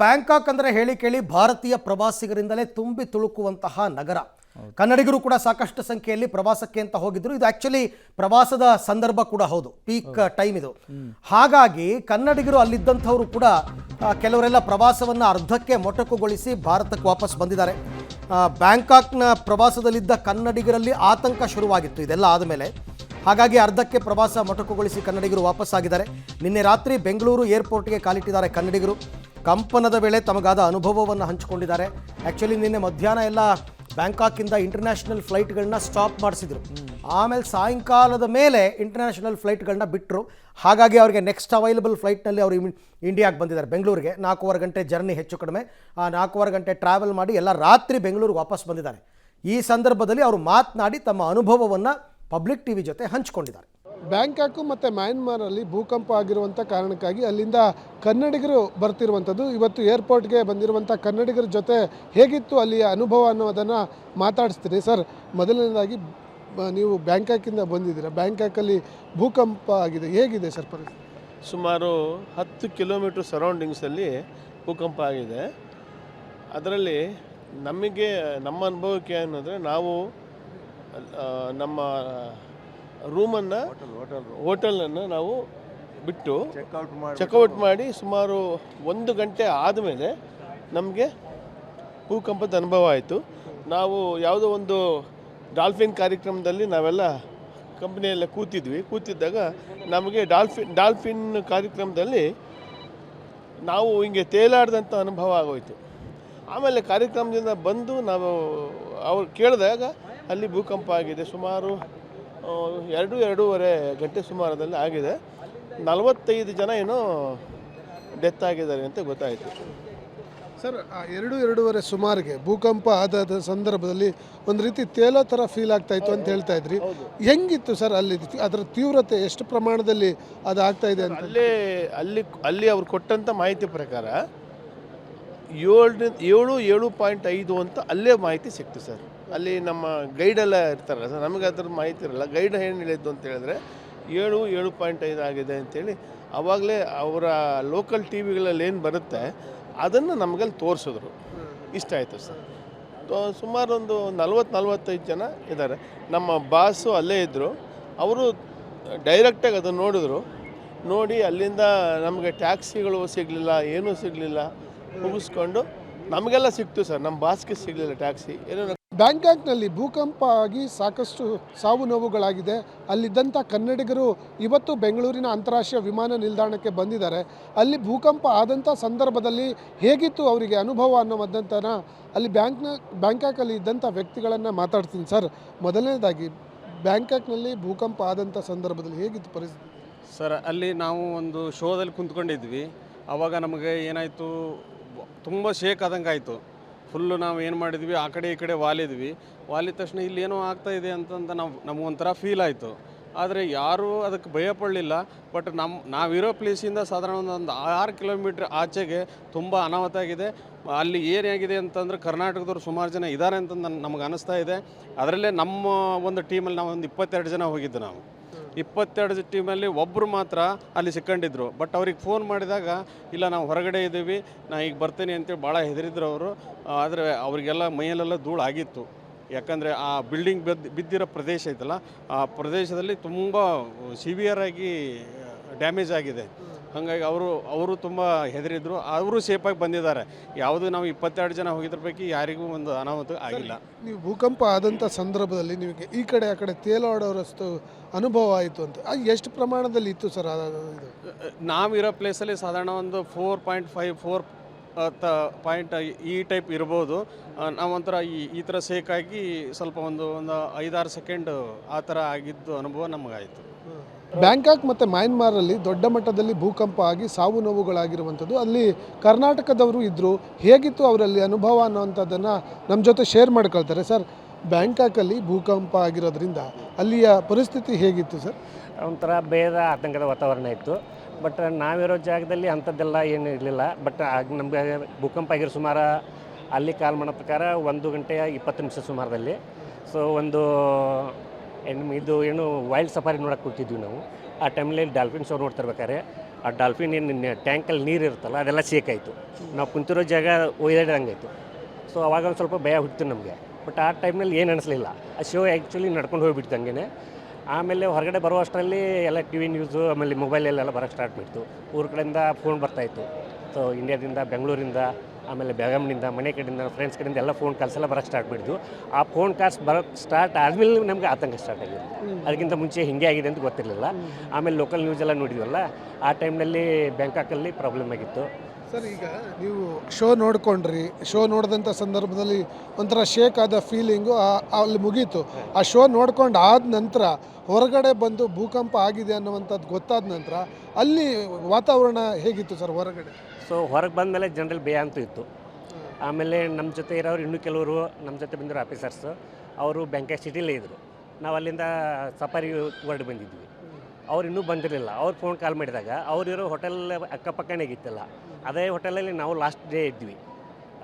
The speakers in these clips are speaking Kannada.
ಬ್ಯಾಂಕಾಕ್ ಅಂದರೆ ಹೇಳಿ ಕೇಳಿ ಭಾರತೀಯ ಪ್ರವಾಸಿಗರಿಂದಲೇ ತುಂಬಿ ತುಳುಕುವಂತಹ ನಗರ. ಕನ್ನಡಿಗರು ಕೂಡ ಸಾಕಷ್ಟು ಸಂಖ್ಯೆಯಲ್ಲಿ ಪ್ರವಾಸಕ್ಕೆ ಅಂತ ಹೋಗಿದ್ರು. ಇದು ಆಕ್ಚುಲಿ ಪ್ರವಾಸದ ಸಂದರ್ಭ ಕೂಡ ಹೌದು, ಪೀಕ್ ಟೈಮ್ ಇದು. ಹಾಗಾಗಿ ಕನ್ನಡಿಗರು ಅಲ್ಲಿದ್ದಂಥವರು ಕೂಡ ಕೆಲವರೆಲ್ಲ ಪ್ರವಾಸವನ್ನು ಅರ್ಧಕ್ಕೆ ಮೊಟಕುಗೊಳಿಸಿ ಭಾರತಕ್ಕೆ ವಾಪಸ್ ಬಂದಿದ್ದಾರೆ. ಬ್ಯಾಂಕಾಕ್ನ ಪ್ರವಾಸದಲ್ಲಿದ್ದ ಕನ್ನಡಿಗರಲ್ಲಿ ಆತಂಕ ಶುರುವಾಗಿತ್ತು ಇದೆಲ್ಲ ಆದಮೇಲೆ. ಹಾಗಾಗಿ ಅರ್ಧಕ್ಕೆ ಪ್ರವಾಸ ಮೊಟಕುಗೊಳಿಸಿ ಕನ್ನಡಿಗರು ವಾಪಸ್ಸಾಗಿದ್ದಾರೆ. ನಿನ್ನೆ ರಾತ್ರಿ ಬೆಂಗಳೂರು ಏರ್ಪೋರ್ಟ್ಗೆ ಕಾಲಿಟ್ಟಿದ್ದಾರೆ ಕನ್ನಡಿಗರು. ಕಂಪನದ ವೇಳೆ ತಮಗಾದ ಅನುಭವವನ್ನು ಹಂಚಿಕೊಂಡಿದ್ದಾರೆ. ಆ್ಯಕ್ಚುಲಿ ನಿನ್ನೆ ಮಧ್ಯಾಹ್ನ ಎಲ್ಲ ಬ್ಯಾಂಕಾಕಿಂದ ಇಂಟರ್ನ್ಯಾಷನಲ್ ಫ್ಲೈಟ್ಗಳನ್ನ ಸ್ಟಾಪ್ ಮಾಡಿಸಿದ್ರು. ಆಮೇಲೆ ಸಾಯಂಕಾಲದ ಮೇಲೆ ಇಂಟರ್ನ್ಯಾಷನಲ್ ಫ್ಲೈಟ್ಗಳನ್ನ ಬಿಟ್ಟರು. ಹಾಗಾಗಿ ಅವರಿಗೆ ನೆಕ್ಸ್ಟ್ ಅವೈಲಬಲ್ ಫ್ಲೈಟ್ನಲ್ಲಿ ಅವರು ಇಂಡಿಯಾಗೆ ಬಂದಿದ್ದಾರೆ. ಬೆಂಗಳೂರಿಗೆ 4.5 ಗಂಟೆ ಜರ್ನಿ ಹೆಚ್ಚು ಕಡಿಮೆ. ಆ 4.5 ಗಂಟೆ ಟ್ರಾವೆಲ್ ಮಾಡಿ ಎಲ್ಲ ರಾತ್ರಿ ಬೆಂಗಳೂರಿಗೆ ವಾಪಸ್ ಬಂದಿದ್ದಾರೆ. ಈ ಸಂದರ್ಭದಲ್ಲಿ ಅವರು ಮಾತನಾಡಿ ತಮ್ಮ ಅನುಭವವನ್ನು ಪಬ್ಲಿಕ್ ಟಿವಿ ಜೊತೆ ಹಂಚಿಕೊಂಡಿದ್ದಾರೆ. ಬ್ಯಾಂಕಾಕು ಮತ್ತು ಮ್ಯಾನ್ಮಾರಲ್ಲಿ ಭೂಕಂಪ ಆಗಿರುವಂಥ ಕಾರಣಕ್ಕಾಗಿ ಅಲ್ಲಿಂದ ಕನ್ನಡಿಗರು ಬರ್ತಿರುವಂಥದ್ದು. ಇವತ್ತು ಏರ್ಪೋರ್ಟ್ಗೆ ಬಂದಿರುವಂಥ ಕನ್ನಡಿಗರ ಜೊತೆ ಹೇಗಿತ್ತು ಅಲ್ಲಿಯ ಅನುಭವ ಅನ್ನೋದನ್ನು ಮಾತಾಡಿಸ್ತೀನಿ. ಸರ್, ಮೊದಲನೇದಾಗಿ ನೀವು ಬ್ಯಾಂಕಾಕಿಂದ ಬಂದಿದ್ದೀರಾ, ಬ್ಯಾಂಕಾಕಲ್ಲಿ ಭೂಕಂಪ ಆಗಿದೆ, ಹೇಗಿದೆ ಸರ್ ಪರಿಸ್ಥಿತಿ? ಸುಮಾರು 10 ಕಿಲೋಮೀಟ್ರ್ ಸರೌಂಡಿಂಗ್ಸಲ್ಲಿ ಭೂಕಂಪ ಆಗಿದೆ. ಅದರಲ್ಲಿ ನಮ್ಮ ಅನುಭವಕ್ಕೆ ಏನಂದರೆ, ನಾವು ನಮ್ಮ ರೂಮನ್ನು ಹೋಟೆಲನ್ನು ನಾವು ಬಿಟ್ಟು ಚೆಕ್ಔಟ್ ಮಾಡಿ ಸುಮಾರು 1 ಗಂಟೆ ಆದಮೇಲೆ ನಮಗೆ ಭೂಕಂಪದ ಅನುಭವ ಆಯಿತು. ನಾವು ಯಾವುದೋ ಒಂದು ಡಾಲ್ಫಿನ್ ಕಾರ್ಯಕ್ರಮದಲ್ಲಿ ನಾವೆಲ್ಲ ಕಂಪ್ನಿಯೆಲ್ಲ ಕೂತಿದ್ದಾಗ ನಮಗೆ ಡಾಲ್ಫಿನ್ ಕಾರ್ಯಕ್ರಮದಲ್ಲಿ ನಾವು ಹಿಂಗೆ ತೇಲಾಡ್ದಂಥ ಅನುಭವ ಆಗೋಯಿತು. ಆಮೇಲೆ ಕಾರ್ಯಕ್ರಮದಿಂದ ಬಂದು ನಾವು ಅವ್ರು ಕೇಳಿದಾಗ ಅಲ್ಲಿ ಭೂಕಂಪ ಆಗಿದೆ. ಸುಮಾರು 2-2.5 ಗಂಟೆ ಸುಮಾರದಲ್ಲಿ ಆಗಿದೆ. 45 ಜನ ಏನೋ ಡೆತ್ ಆಗಿದ್ದಾರೆ ಅಂತ ಗೊತ್ತಾಯಿತು. ಸರ್, 2-2.5 ಸುಮಾರಿಗೆ ಭೂಕಂಪ ಆದ ಸಂದರ್ಭದಲ್ಲಿ ಒಂದು ರೀತಿ ತೇಲೋ ಥರ ಫೀಲ್ ಆಗ್ತಾಯಿತ್ತು ಅಂತ ಹೇಳ್ತಾ ಇದ್ರಿ. ಹೆಂಗಿತ್ತು ಸರ್ ಅಲ್ಲಿ ಅದರ ತೀವ್ರತೆ ಎಷ್ಟು ಪ್ರಮಾಣದಲ್ಲಿ ಅದು ಆಗ್ತಾ ಇದೆ ಅಂತ? ಅಲ್ಲಿ ಅವ್ರು ಕೊಟ್ಟಂಥ ಮಾಹಿತಿ ಪ್ರಕಾರ 7.5 ಅಂತ ಅಲ್ಲೇ ಮಾಹಿತಿ ಸಿಕ್ತು ಸರ್. ಅಲ್ಲಿ ನಮ್ಮ ಗೈಡೆಲ್ಲ ಇರ್ತಾರಲ್ಲ ಸರ್, ನಮಗೆ ಅದ್ರ ಮಾಹಿತಿ ಇರಲ್ಲ. ಗೈಡ್ ಏನು ಹೇಳಿದ್ದು ಅಂತ ಹೇಳಿದ್ರೆ 7.5 ಆಗಿದೆ ಅಂತೇಳಿ ಆವಾಗಲೇ ಅವರ ಲೋಕಲ್ ಟಿ ವಿಗಳಲ್ಲಿ ಏನು ಬರುತ್ತೆ ಅದನ್ನು ನಮಗಲ್ಲಿ ತೋರಿಸಿದ್ರು. ಇಷ್ಟ ಆಯಿತು ಸರ್. ಸುಮಾರು ಒಂದು 40-45 ಜನ ಇದ್ದಾರೆ. ನಮ್ಮ ಬಾಸು ಅಲ್ಲೇ ಇದ್ದರು. ಅವರು ಡೈರೆಕ್ಟಾಗಿ ಅದನ್ನು ನೋಡಿದ್ರು. ನೋಡಿ ಅಲ್ಲಿಂದ ನಮಗೆ ಟ್ಯಾಕ್ಸಿಗಳು ಸಿಗಲಿಲ್ಲ, ಏನೂ ಸಿಗಲಿಲ್ಲ. ಮುಗಿಸ್ಕೊಂಡು ನಮಗೆಲ್ಲ ಸಿಕ್ತು ಸರ್, ನಮ್ಮ ಬಾಸ್ಗೆ ಸಿಗಲಿಲ್ಲ ಟ್ಯಾಕ್ಸಿ. ಏನೋ ಬ್ಯಾಂಕಾಕ್ನಲ್ಲಿ ಭೂಕಂಪ ಆಗಿ ಸಾಕಷ್ಟು ಸಾವು ನೋವುಗಳಾಗಿದೆ. ಅಲ್ಲಿದ್ದಂಥ ಕನ್ನಡಿಗರು ಇವತ್ತು ಬೆಂಗಳೂರಿನ ಅಂತಾರಾಷ್ಟ್ರೀಯ ವಿಮಾನ ನಿಲ್ದಾಣಕ್ಕೆ ಬಂದಿದ್ದಾರೆ. ಅಲ್ಲಿ ಭೂಕಂಪ ಆದಂಥ ಸಂದರ್ಭದಲ್ಲಿ ಹೇಗಿತ್ತು ಅವರಿಗೆ ಅನುಭವ ಅನ್ನೋದಂತನ ಅಲ್ಲಿ ಬ್ಯಾಂಕಾಕಲ್ಲಿ ಇದ್ದಂಥ ವ್ಯಕ್ತಿಗಳನ್ನು ಮಾತಾಡ್ತೀನಿ. ಸರ್, ಮೊದಲನೇದಾಗಿ ಬ್ಯಾಂಕಾಕ್ನಲ್ಲಿ ಭೂಕಂಪ ಆದಂಥ ಸಂದರ್ಭದಲ್ಲಿ ಹೇಗಿತ್ತು ಪರಿಸ್ಥಿತಿ? ಸರ್, ಅಲ್ಲಿ ನಾವು ಒಂದು ಶೋದಲ್ಲಿ ಕುಂತ್ಕೊಂಡಿದ್ವಿ. ಆವಾಗ ನಮಗೆ ಏನಾಯಿತು, ತುಂಬ ಶೇಕ್ ಆದಂಗೆ ಆಯಿತು. ಫುಲ್ಲು ನಾವು ಏನು ಮಾಡಿದ್ವಿ, ಆ ಕಡೆ ಈ ಕಡೆ ವಾಲಿದ ತಕ್ಷಣ ಇಲ್ಲಿ ಏನೋ ಆಗ್ತಾಯಿದೆ ಅಂತಂತ ನಮಗೊಂಥರ ಫೀಲ್ ಆಯಿತು. ಆದರೆ ಯಾರೂ ಅದಕ್ಕೆ ಭಯಪಡಲಿಲ್ಲ. ಬಟ್ ನಾವಿರೋ ಪ್ಲೇಸಿಂದ ಸಾಧಾರಣ ಒಂದು 6 ಕಿಲೋಮೀಟ್ರ್ ಆಚೆಗೆ ತುಂಬ ಅನಾಹುತ ಆಗಿದೆ. ಅಲ್ಲಿ ಏನಾಗಿದೆ ಅಂತಂದರೆ ಕರ್ನಾಟಕದವ್ರು ಸುಮಾರು ಜನ ಇದ್ದಾರೆ ಅಂತ ನಮಗೆ ಅನ್ನಿಸ್ತಾ ಇದೆ. ಅದರಲ್ಲೇ ನಮ್ಮ ಒಂದು ಟೀಮಲ್ಲಿ ನಾವು ಒಂದು 22 ಜನ ಹೋಗಿದ್ದು. ನಾವು 22 ಟೀಮಲ್ಲಿ ಒಬ್ಬರು ಮಾತ್ರ ಅಲ್ಲಿ ಸಿಕ್ಕೊಂಡಿದ್ರು. ಬಟ್ ಅವ್ರಿಗೆ ಫೋನ್ ಮಾಡಿದಾಗ ಇಲ್ಲ, ನಾವು ಹೊರಗಡೆ ಇದ್ದೀವಿ, ನಾ ಈಗ ಬರ್ತೀನಿ ಅಂತೇಳಿ ಭಾಳ ಹೆದರಿದ್ರು ಅವರು. ಆದರೆ ಅವರಿಗೆಲ್ಲ ಮೈಯಲ್ಲೆಲ್ಲ ಧೂಳು ಆಗಿತ್ತು. ಯಾಕಂದರೆ ಆ ಬಿಲ್ಡಿಂಗ್ ಬಿದ್ದಿರೋ ಪ್ರದೇಶ ಐತಲ್ಲ, ಆ ಪ್ರದೇಶದಲ್ಲಿ ತುಂಬ ಸಿವಿಯರಾಗಿ ಡ್ಯಾಮೇಜ್ ಆಗಿದೆ. ಹಾಗಾಗಿ ಅವರು ತುಂಬ ಹೆದರಿದ್ರು. ಅವರು ಸೇಫಾಗಿ ಬಂದಿದ್ದಾರೆ. ಯಾವುದು ನಾವು 22 ಜನ ಹೋಗಿದ್ರ ಪೈಕಿ ಯಾರಿಗೂ ಒಂದು ಅನಾಹುತ ಆಗಿಲ್ಲ. ನೀವು ಭೂಕಂಪ ಆದಂಥ ಸಂದರ್ಭದಲ್ಲಿ ನಿಮಗೆ ಈ ಕಡೆ ಆ ಕಡೆ ತೇಲಾಡೋರಷ್ಟು ಅನುಭವ ಆಯಿತು ಅಂತ ಅದು ಎಷ್ಟು ಪ್ರಮಾಣದಲ್ಲಿ ಇತ್ತು ಸರ್? ಇದು ನಾವಿರೋ ಪ್ಲೇಸಲ್ಲಿ ಸಾಧಾರಣ ಒಂದು 4.5 4 ಪಾಯಿಂಟ್ ಈ ಟೈಪ್ ಇರ್ಬೋದು. ನಾವೊಂಥರ ಈ ಥರ ಸೇಕಾಗಿ ಸ್ವಲ್ಪ ಒಂದು 5-6 ಸೆಕೆಂಡ್ ಆ ಥರ ಆಗಿದ್ದು ಅನುಭವ ನಮಗಾಯಿತು. ಬ್ಯಾಂಕಾಕ್ ಮತ್ತು ಮ್ಯಾನ್ಮಾರಲ್ಲಿ ದೊಡ್ಡ ಮಟ್ಟದಲ್ಲಿ ಭೂಕಂಪ ಆಗಿ ಸಾವು ನೋವುಗಳಾಗಿರುವಂಥದ್ದು. ಅಲ್ಲಿ ಕರ್ನಾಟಕದವರು ಇದ್ದರು. ಹೇಗಿತ್ತು ಅವರಲ್ಲಿ ಅನುಭವ ಅನ್ನೋವಂಥದ್ದನ್ನು ನಮ್ಮ ಜೊತೆ ಶೇರ್ ಮಾಡ್ಕೊಳ್ತಾರೆ. ಸರ್, ಬ್ಯಾಂಕಾಕಲ್ಲಿ ಭೂಕಂಪ ಆಗಿರೋದ್ರಿಂದ ಅಲ್ಲಿಯ ಪರಿಸ್ಥಿತಿ ಹೇಗಿತ್ತು ಸರ್? ಒಂಥರ ಭಯದ ಆತಂಕದ ವಾತಾವರಣ ಇತ್ತು. ಬಟ್ ನಾವಿರೋ ಜಾಗದಲ್ಲಿ ಅಂಥದ್ದೆಲ್ಲ ಏನು ಇರಲಿಲ್ಲ. ಬಟ್ ನಮಗೆ ಭೂಕಂಪ ಆಗಿರೋ ಸುಮಾರು ಅಲ್ಲಿ ಕಾಲ್ ಮಾಡೋ ಪ್ರಕಾರ 1 ಗಂಟೆ 20 ನಿಮಿಷ ಸುಮಾರದಲ್ಲಿ. ಸೊ ಇದು ಏನು ವೈಲ್ಡ್ ಸಫಾರಿ ನೋಡೋಕೆ ಕೂತಿದ್ವಿ ನಾವು. ಆ ಟೈಮಲ್ಲಿ ಡಾಲ್ಫಿನ್ ಶೋ ನೋಡ್ತಿರ್ಬೇಕಾದ್ರೆ ಆ ಡಾಲ್ಫಿನ್ ಏನು ಟ್ಯಾಂಕಲ್ಲಿ ನೀರು ಇರುತ್ತಲ್ಲ ಅದೆಲ್ಲ ಶೇಕ್ ಆಯಿತು. ನಾವು ಕುಂತಿರೋ ಜಾಗ ಒಯ್ದಾಡಿದಂಗಾಯಿತು. ಸೊ ಅವಾಗ ಒಂದು ಸ್ವಲ್ಪ ಭಯ ಹುಟ್ಟಿತು ನಮಗೆ. ಬಟ್ ಆ ಟೈಮ್ನಲ್ಲಿ ಏನು ಅನಿಸ್ಲಿಲ್ಲ. ಆ ಶೋ ಆ್ಯಕ್ಚುಲಿ ನಡ್ಕೊಂಡು ಹೋಗ್ಬಿಡ್ತು ಹಂಗೆ. ಆಮೇಲೆ ಹೊರಗಡೆ ಬರೋ ಅಷ್ಟರಲ್ಲಿ ಎಲ್ಲ ಟಿ ವಿ ನ್ಯೂಸು ಆಮೇಲೆ ಮೊಬೈಲಲ್ಲೆಲ್ಲ ಬರೋಕ್ಕೆ ಸ್ಟಾರ್ಟ್ ಮಾಡಿತು. ಊರ ಕಡೆಯಿಂದ ಫೋನ್ ಬರ್ತಾಯಿತ್ತು. ಸೊ ಇಂಡಿಯಾದಿಂದ, ಬೆಂಗಳೂರಿಂದ, ಆಮೇಲೆ ಬೆಳಗಾಂನಿಂದ, ಮನೆ ಕಡೆಯಿಂದ, ಫ್ರೆಂಡ್ಸ್ ಕಡೆಯಿಂದ ಎಲ್ಲ ಫೋನ್ ಕಾಲ್ಸ್ ಎಲ್ಲ ಬರೋಕ್ಕೆ ಸ್ಟಾರ್ಟ್ ಮಾಡಿದ್ವು. ಆ ಫೋನ್ ಕಾಲ್ಸ್ ಬರೋಕ್ಕೆ ಸ್ಟಾರ್ಟ್ ಆದಮೇಲೆ ನಮಗೆ ಆತಂಕ ಸ್ಟಾರ್ಟ್ ಆಗಿದೆ. ಅದಕ್ಕಿಂತ ಮುಂಚೆ ಹಿಂಗೆ ಆಗಿದೆ ಅಂತ ಗೊತ್ತಿರಲಿಲ್ಲ. ಆಮೇಲೆ ಲೋಕಲ್ ನ್ಯೂಸೆಲ್ಲ ನೋಡಿದ್ವಲ್ಲ, ಆ ಟೈಮ್ನಲ್ಲಿ ಬ್ಯಾಂಕಾಕಲ್ಲಿ ಪ್ರಾಬ್ಲಮ್ ಆಗಿತ್ತು. ಸರ್, ಈಗ ನೀವು ಶೋ ನೋಡ್ಕೊಂಡ್ರಿ, ಶೋ ನೋಡಿದಂಥ ಸಂದರ್ಭದಲ್ಲಿ ಒಂಥರ ಶೇಕ್ ಆದ ಫೀಲಿಂಗು ಅಲ್ಲಿ ಮುಗೀತು. ಆ ಶೋ ನೋಡ್ಕೊಂಡು ಆದ ನಂತರ ಹೊರಗಡೆ ಬಂದು ಭೂಕಂಪ ಆಗಿದೆ ಅನ್ನುವಂಥದ್ದು ಗೊತ್ತಾದ ನಂತರ ಅಲ್ಲಿ ವಾತಾವರಣ ಹೇಗಿತ್ತು ಸರ್ ಹೊರಗಡೆ? ಸೊ ಹೊರಗೆ ಬಂದಮೇಲೆ ಜನರಲ್ಲಿ ಭಯ ಅಂತೂ ಇತ್ತು. ಆಮೇಲೆ ನಮ್ಮ ಜೊತೆ ಇರೋರು ಇನ್ನೂ ಕೆಲವರು ನಮ್ಮ ಜೊತೆ ಬಂದಿರೋ ಆಫೀಸರ್ಸು ಅವರು ಬ್ಯಾಂಕಾಕ್ ಸಿಟಿಲೇ ಇದ್ದರು. ನಾವು ಅಲ್ಲಿಂದ ಸಫಾರಿ ಹೊರಡು ಬಂದಿದ್ವಿ. ಅವ್ರು ಇನ್ನೂ ಬಂದಿರಲಿಲ್ಲ. ಅವ್ರು ಫೋನ್ ಕಾಲ್ ಮಾಡಿದಾಗ ಅವರಿರೋ ಹೋಟೆಲ್ ಅಕ್ಕಪಕ್ಕನೇ ಆಗಿತ್ತಲ್ಲ, ಅದೇ ಹೋಟೆಲಲ್ಲಿ ನಾವು ಲಾಸ್ಟ್ ಡೇ ಇದ್ವಿ.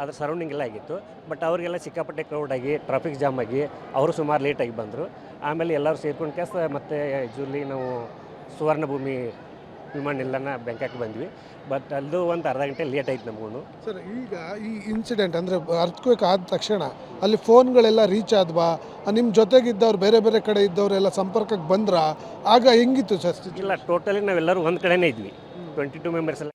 ಅದ್ರ ಸರೌಂಡಿಂಗ್ ಎಲ್ಲ ಆಗಿತ್ತು. ಬಟ್ ಅವರಿಗೆಲ್ಲ ಸಿಕ್ಕಾಪಟ್ಟೆ ಕ್ರೌಡ್ ಆಗಿ ಟ್ರಾಫಿಕ್ ಜಾಮ್ ಆಗಿ ಅವರು ಸುಮಾರು ಲೇಟಾಗಿ ಬಂದರು. ಆಮೇಲೆ ಎಲ್ಲರೂ ಸೇರ್ಕೊಂಡು ಮತ್ತೆ ಯೂಶ್ವಲಿ ನಾವು ಸುವರ್ಣಭೂಮಿ ವಿಮಾನ ನಿಲ್ದಾಣ ಬ್ಯಾಂಕಾಕ್ ಬಂದ್ವಿ. ಬಟ್ ಅಲ್ಲೂ ಒಂದು ಅರ್ಧ ಗಂಟೆ ಲೇಟ್ ಆಯ್ತು ನಮಗೂ. ಸರ್, ಈಗ ಈ ಇನ್ಸಿಡೆಂಟ್ ಅಂದರೆ ಅರ್ಥಕ್ವೇಕ್ ಆದ ತಕ್ಷಣ ಅಲ್ಲಿ ಫೋನ್ಗಳೆಲ್ಲ ರೀಚ್ ಆದ್ವಾ? ನಿಮ್ಮ ಜೊತೆಗಿದ್ದವ್ರು ಬೇರೆ ಬೇರೆ ಕಡೆ ಇದ್ದವರೆಲ್ಲ ಸಂಪರ್ಕಕ್ಕೆ ಬಂದ್ರಾ? ಆಗ ಹೆಂಗಿತ್ತು ಸರ್? ಇಲ್ಲ, ಟೋಟಲಿ ನಾವೆಲ್ಲರೂ ಒಂದು ಕಡೆನೇ ಇದ್ವಿ. 22 ಮೆಂಬರ್ಸ್ ಎಲ್ಲ